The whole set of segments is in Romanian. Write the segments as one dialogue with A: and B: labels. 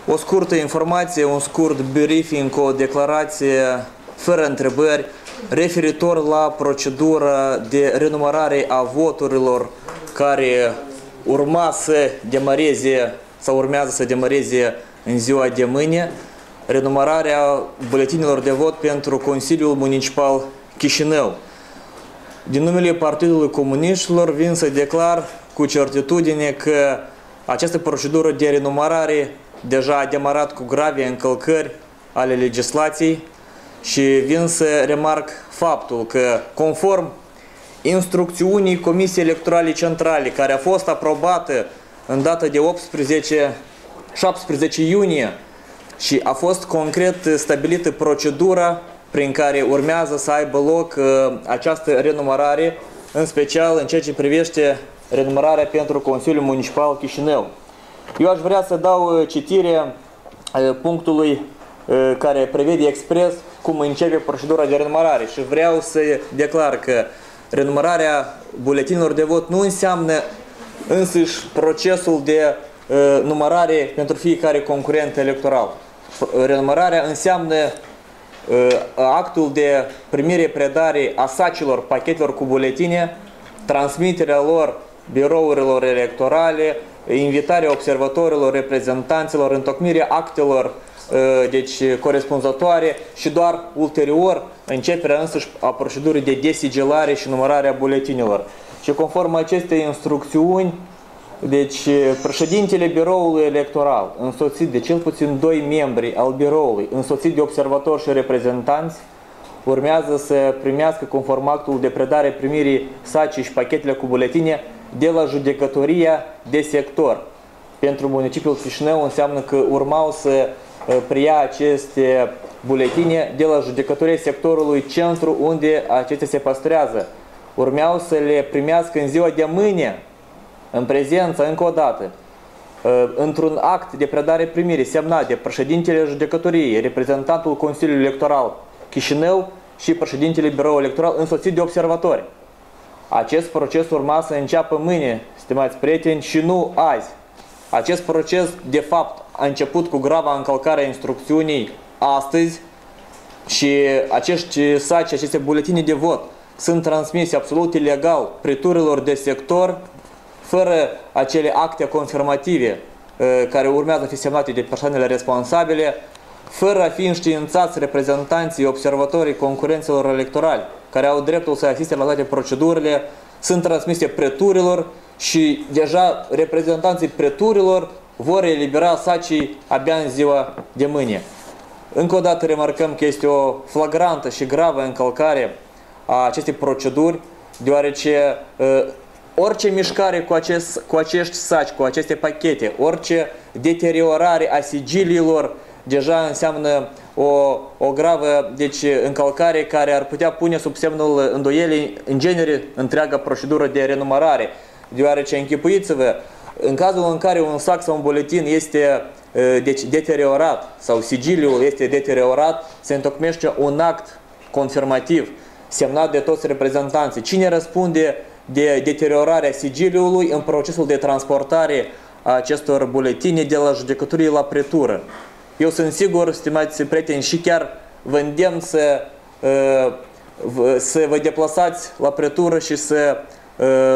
A: O scurtă informație, un scurt briefing, o declarație fără întrebări referitor la procedura de renumărare a voturilor care urma să demareze sau urmează să demareze în ziua de mâine, renumărarea buletinilor de vot pentru Consiliul Municipal Chișinău. Din numele Partidului Comuniștilor vin să declar cu certitudine că această procedură de renumărare deja a demarat cu grave încălcări ale legislației și vin să remarc faptul că, conform instrucțiunii Comisiei Electorale Centrale, care a fost aprobată în data de 17 iunie și a fost concret stabilită procedura prin care urmează să aibă loc această renumărare, în special în ceea ce privește renumărarea pentru Consiliul Municipal Chișinău. Eu aș vrea să dau citire punctului care prevede expres cum începe procedura de renumărare și vreau să declar că renumărarea buletinilor de vot nu înseamnă însuși procesul de numărare pentru fiecare concurent electoral. Renumărarea înseamnă actul de primire-predare a sacilor, pachetelor cu buletine, transmiterea lor birourilor electorale, invitarea observatorilor, reprezentanților, întocmirea actelor corespunzătoare și doar ulterior începerea însăși a procedurii de desigilare și numărarea buletinilor. Și conform acestei instrucțiuni, președintele biroului electoral, însoțit de cel puțin 2 membri al biroului, însoțit de observatori și reprezentanți, urmează să primească conform actul de predare primirii sacii și pachetele cu buletine de la judecătoria de sector. Pentru municipiul Chișinău înseamnă că urmau să preia aceste buletine de la judecătoria sectorului centru unde acestea se păstrează. Urmeau să le primească în ziua de mâine, în prezență, încă o dată, într-un act de predare primire semnat de președintele judecătoriei, reprezentantul Consiliului Electoral Chișinău și președintele biroului electoral însoțit de observatori. Acest proces urma să înceapă mâine, stimați prieteni, și nu azi. Acest proces, de fapt, a început cu grava încălcare a instrucțiunii astăzi și acești saci, aceste buletine de vot sunt transmise absolut ilegal preturilor de sector, fără acele acte confirmative care urmează să fie semnate de persoanele responsabile, fără a fi înștiințați reprezentanții, observatorii concurenților electorali, care au dreptul să asiste la toate procedurile, sunt transmise preturilor și deja reprezentanții preturilor vor elibera sacii abia în ziua de mâine. Încă o dată remarcăm că este o flagrantă și gravă încălcare a acestei proceduri, deoarece orice mișcare cu acești saci, cu aceste pachete, orice deteriorare a sigiliilor deja înseamnă o gravă încălcare care ar putea pune sub semnul îndoielii în genere întreaga procedură de renumărare. Deoarece, închipuiți-vă, în cazul în care un sac sau un buletin este deteriorat sau sigiliul este deteriorat, se întocmește un act confirmativ semnat de toți reprezentanții. Cine răspunde de deteriorarea sigiliului în procesul de transportare a acestor buletine de la judecătorie la pretură? Eu sunt sigur, stimați prieteni, și chiar vă îndemn să vă deplasați la pretură și să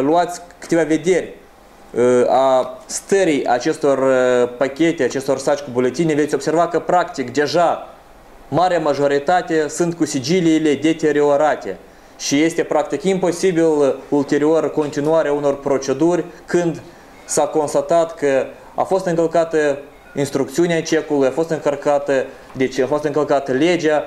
A: luați câteva vederi a stării acestor pachete, acestor saci cu buletine. Veți observa că practic deja marea majoritate sunt cu sigiliile deteriorate și este practic imposibil ulterior continuarea unor proceduri când s-a constatat că a fost încălcată instrucțiunea cecului, a fost încălcată legea,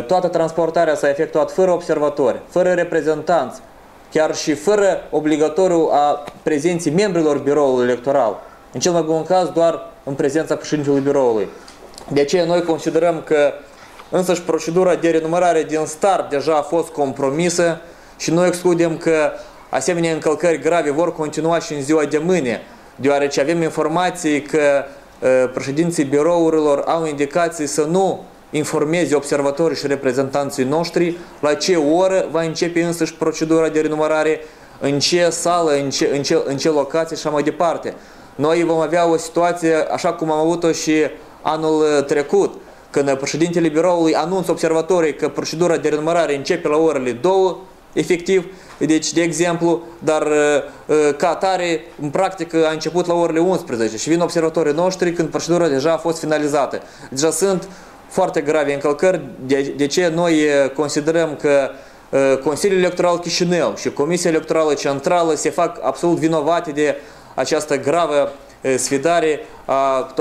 A: toată transportarea s-a efectuat fără observatori, fără reprezentanți, chiar și fără obligatoriu a prezenții membrilor biroului electoral, în cel mai bun caz doar în prezența președintelui biroului. De aceea noi considerăm că însăși procedura de renumărare din start deja a fost compromisă și noi excludem că asemenea încălcări grave vor continua și în ziua de mâine, deoarece avem informații că președinții birourilor au indicații să nu informeze observatorii și reprezentanții noștri la ce oră va începe însăși procedura de renumărare, în ce sală, în ce locație și așa mai departe. noi vom avea o situație așa cum am avut-o și anul trecut, când președintele biroului anunță observatorii că procedura de renumărare începe la orele 2, efectiv, deci, de exemplu, dar ca atare, în practică, a început la orele 11 și vin observatorii noștri când procedura deja a fost finalizată. Deja sunt foarte grave încălcări, de ce noi considerăm că Consiliul Electoral Chișinău și Comisia Electorală Centrală se fac absolut vinovate de această gravă sfidare a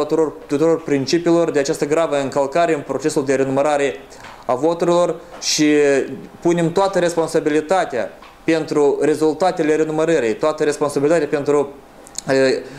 A: tuturor principiilor, de această gravă încălcare în procesul de renumărare a voturilor și punem toată responsabilitatea pentru rezultatele renumărării, toată responsabilitatea pentru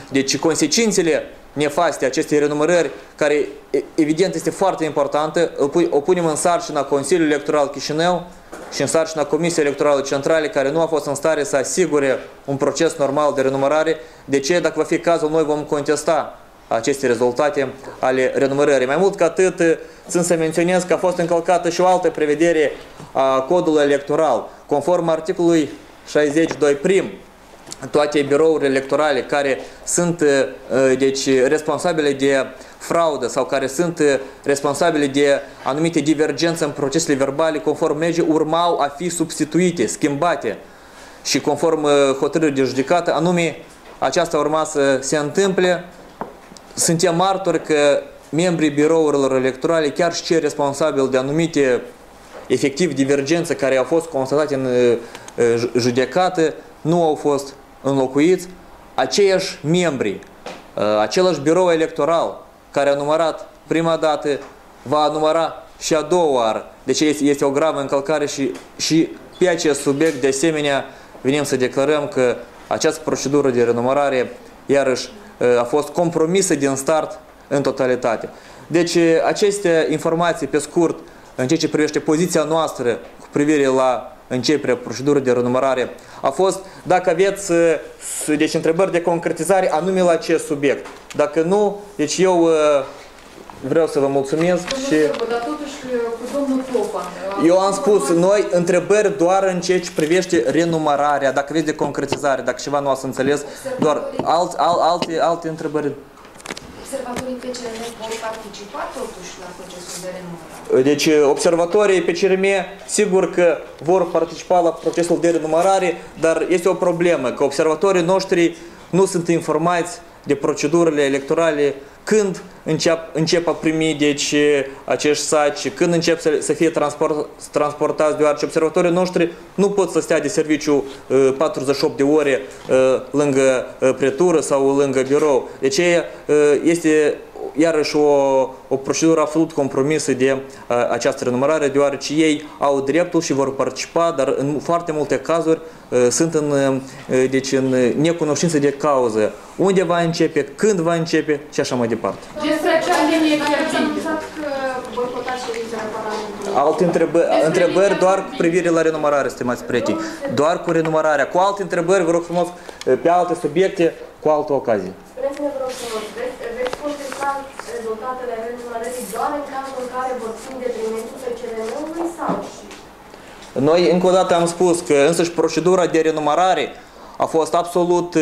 A: deci consecințele nefaste acestei renumărări, care evident este foarte importantă, o punem în sarcina Consiliului Electoral Chișinău și în sarcina Comisiei Electorale Centrale, care nu a fost în stare să asigure un proces normal de renumărare. De ce, dacă va fi cazul, noi vom contesta aceste rezultate ale renumărării. Mai mult ca atât, țin să menționez că a fost încălcată și o altă prevedere a codului electoral. Conform articolului 62 toate birourile electorale care sunt deci, responsabile de fraudă sau care sunt responsabile de anumite divergențe în procesele verbale, conform legii, urmau a fi substituite, schimbate. Și conform hotărârii de judecată, anume aceasta urma să se întâmple. Suntem martori că membrii birourilor electorale, chiar și cei responsabili de anumite efectiv divergențe care au fost constatate în judecată, nu au fost înlocuiți. Aceiași membri, același birou electoral care a numărat prima dată, va număra și a doua oară. Deci este o gravă încălcare și pe acest subiect, de asemenea, venim să declarăm că această procedură de renumărare, iarăși, a fost compromisă din start în totalitate. Deci, aceste informații, pe scurt, în ceea ce privește poziția noastră cu privire la începerea procedurii de renumărare, a fost, dacă aveți deci, întrebări de concretizare anume la acest subiect. Dacă nu, deci eu vreau să vă mulțumesc și...
B: Dar totuși cu domnul Popa...
A: Eu am spus, noi întrebări doar în ceea ce privește renumărarea, dacă aveți de concretizare, dacă ceva nu ați înțeles, doar alte întrebări.
B: Observatorii PCRM vor participa totuși la procesul de renumărare?
A: Deci observatorii PCRM sigur că vor participa la procesul de renumărare, dar este o problemă, că observatorii noștri nu sunt informați de procedurile electorale, când încep a primi deci, acești saci, când încep să fie transportați, deoarece observatorii noștri nu pot să stea de serviciu 48 de ore lângă pretură sau lângă birou. Deci este iarăși o procedură absolut compromisă de această renumărare, deoarece ei au dreptul și vor participa, dar în foarte multe cazuri sunt deci în necunoștință de cauză. Unde va începe, când va începe și așa mai departe.
B: Despre acea linie fierbinte.
A: Alte întrebări doar cu privire la renumărare, stimați prieteni. Doar cu renumărarea. Cu alte întrebări, vă rog frumos, pe alte subiecte, cu altă ocazie.
B: Veți contesta rezultatele renumărării doar în cazul în care vor fi în detrimentul PCRM-ului sau și?
A: Noi încă o dată am spus că însăși procedura de renumărare a fost absolut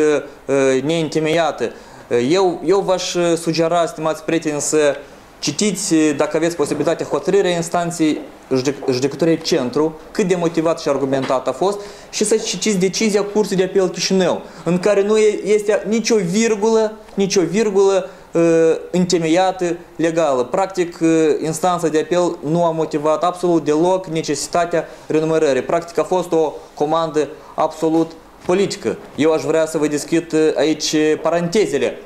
A: neîntemeiată. Eu v-aș sugera, stimați prieteni, să citiți, dacă aveți posibilitatea, hotărârea instanței judecătorii Centru, cât de motivat și argumentat a fost, și să citiți decizia Curții de Apel Chișinău, în care nu este nicio virgulă întemeiată legală. Practic, instanța de apel nu a motivat absolut deloc necesitatea renumărării. Practic, a fost o comandă absolut politică. Eu aș vrea să vă deschid aici parantezele.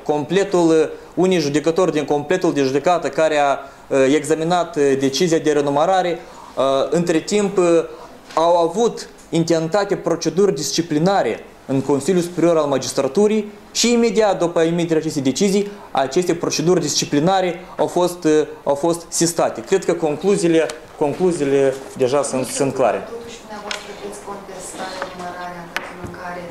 A: Unii judecători din completul de judecată care a examinat decizia de renumărare, între timp au avut intentate proceduri disciplinare în Consiliul Superior al Magistraturii și imediat după emiterea acestei decizii, aceste proceduri disciplinare au fost sistate. Cred că concluziile deja sunt clare.
B: Totuși, dumneavoastră veți contesta renumărarea în cazul în care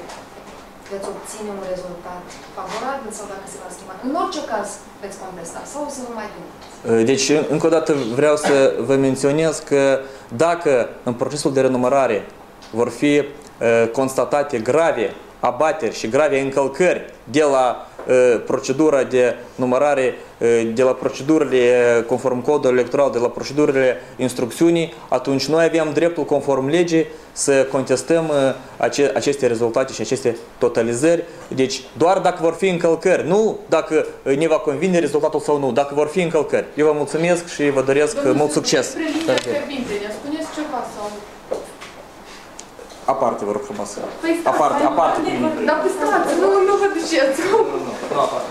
B: veți obține un rezultat favorabil sau dacă se va schimba. În orice caz veți contesta sau o să vă mai gândiți?
A: Deci, încă o dată vreau să vă menționez că dacă în procesul de renumărare vor fi constatate grave abateri și grave încălcări de la procedura de numărare de la procedurile conform codului electoral, de la procedurile instrucțiunii, atunci noi avem dreptul conform legii să contestăm aceste rezultate și aceste totalizări. Deci doar dacă vor fi încălcări, nu dacă ne va convine rezultatul sau nu, dacă vor fi încălcări. Eu vă mulțumesc și vă doresc mult succes.
C: Ne spuneți ceva sau...
A: Aparte, vă rog frumos.
C: Păi
A: Aparte.
C: Dar stați, nu vă duceți.
A: Nu aparte.